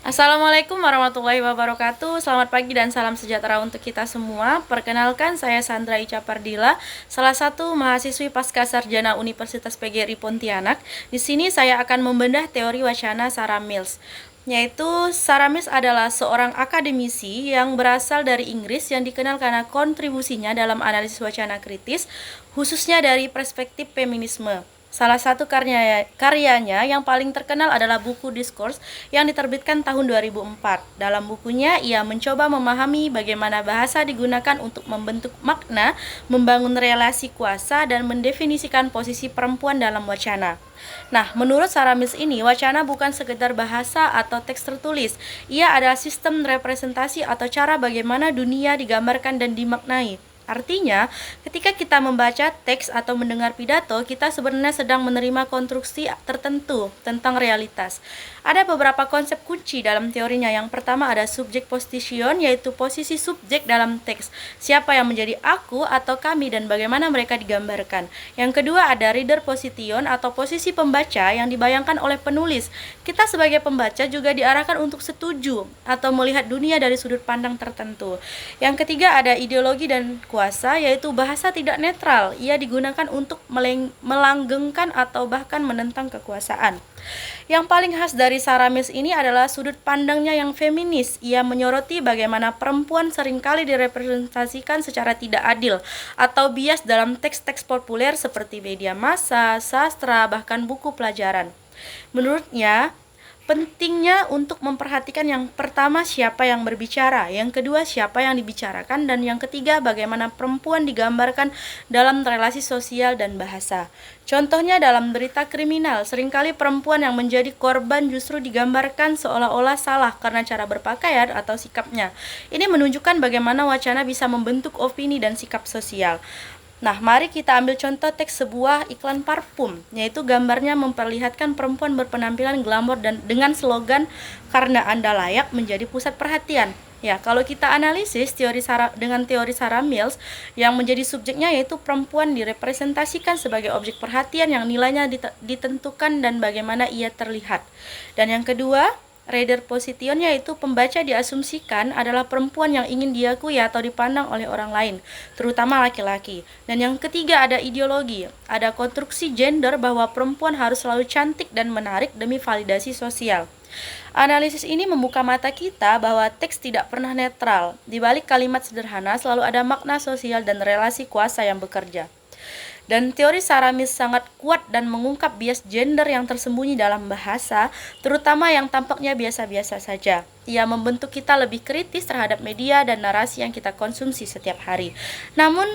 Assalamualaikum warahmatullahi wabarakatuh. Selamat pagi dan salam sejahtera untuk kita semua. Perkenalkan, saya Sandra Ica Pardila, salah satu mahasiswi pasca sarjana Universitas PGRI Pontianak. Di sini saya akan membedah teori wacana Sarah Mills. Yaitu Sarah Mills adalah seorang akademisi yang berasal dari Inggris yang dikenal karena kontribusinya dalam analisis wacana kritis, khususnya dari perspektif feminisme. Salah satu karyanya yang paling terkenal adalah buku Discourse yang diterbitkan tahun 2004. Dalam bukunya, ia mencoba memahami bagaimana bahasa digunakan untuk membentuk makna, membangun relasi kuasa, dan mendefinisikan posisi perempuan dalam wacana. Nah, menurut Sarah Mills ini, wacana bukan sekedar bahasa atau teks tertulis. Ia adalah sistem representasi atau cara bagaimana dunia digambarkan dan dimaknai. Artinya, ketika kita membaca teks atau mendengar pidato, kita sebenarnya sedang menerima konstruksi tertentu tentang realitas. Ada beberapa konsep kunci dalam teorinya. Yang pertama ada subjek position, yaitu posisi subjek dalam teks. Siapa yang menjadi aku atau kami dan bagaimana mereka digambarkan. Yang kedua ada reader position atau posisi pembaca yang dibayangkan oleh penulis. Kita sebagai pembaca juga diarahkan untuk setuju atau melihat dunia dari sudut pandang tertentu. Yang ketiga ada ideologi dan kuasa, yaitu bahasa tidak netral. Ia digunakan untuk melanggengkan atau bahkan menentang kekuasaan. Yang paling khas dari Sarah Mills ini adalah sudut pandangnya yang feminis. Ia menyoroti bagaimana perempuan seringkali direpresentasikan secara tidak adil atau bias dalam teks-teks populer seperti media massa, sastra, bahkan buku pelajaran. Menurutnya, pentingnya untuk memperhatikan yang pertama siapa yang berbicara, yang kedua siapa yang dibicarakan, dan yang ketiga bagaimana perempuan digambarkan dalam relasi sosial dan bahasa. Contohnya dalam berita kriminal, seringkali perempuan yang menjadi korban justru digambarkan seolah-olah salah karena cara berpakaian atau sikapnya. Ini menunjukkan bagaimana wacana bisa membentuk opini dan sikap sosial. Nah, mari kita ambil contoh teks sebuah iklan parfum, yaitu gambarnya memperlihatkan perempuan berpenampilan glamor dan dengan slogan "Karena Anda layak menjadi pusat perhatian". Ya, kalau kita analisis dengan teori Sarah Mills, yang menjadi subjeknya yaitu perempuan direpresentasikan sebagai objek perhatian yang nilainya ditentukan dan bagaimana ia terlihat. Dan yang kedua, reader position, yaitu pembaca diasumsikan adalah perempuan yang ingin diakui atau dipandang oleh orang lain, terutama laki-laki. Dan yang ketiga ada ideologi, ada konstruksi gender bahwa perempuan harus selalu cantik dan menarik demi validasi sosial. Analisis ini membuka mata kita bahwa teks tidak pernah netral. Di balik kalimat sederhana selalu ada makna sosial dan relasi kuasa yang bekerja. Dan teori Sarah Mills sangat kuat dan mengungkap bias gender yang tersembunyi dalam bahasa, terutama yang tampaknya biasa-biasa saja. Ia membentuk kita lebih kritis terhadap media dan narasi yang kita konsumsi setiap hari. Namun,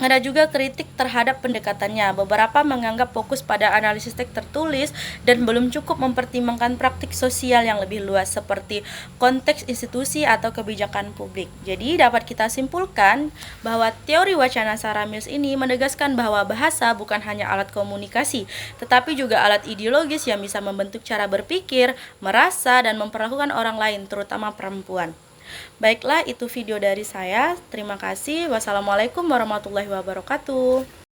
ada juga kritik terhadap pendekatannya. Beberapa menganggap fokus pada analisis teks tertulis dan belum cukup mempertimbangkan praktik sosial yang lebih luas seperti konteks institusi atau kebijakan publik. Jadi dapat kita simpulkan bahwa teori wacana Sarah Mills ini menegaskan bahwa bahasa bukan hanya alat komunikasi, tetapi juga alat ideologis yang bisa membentuk cara berpikir, merasa, dan memperlakukan orang lain, terutama perempuan. Baiklah, itu video dari saya. Terima kasih. Wassalamualaikum warahmatullahi wabarakatuh.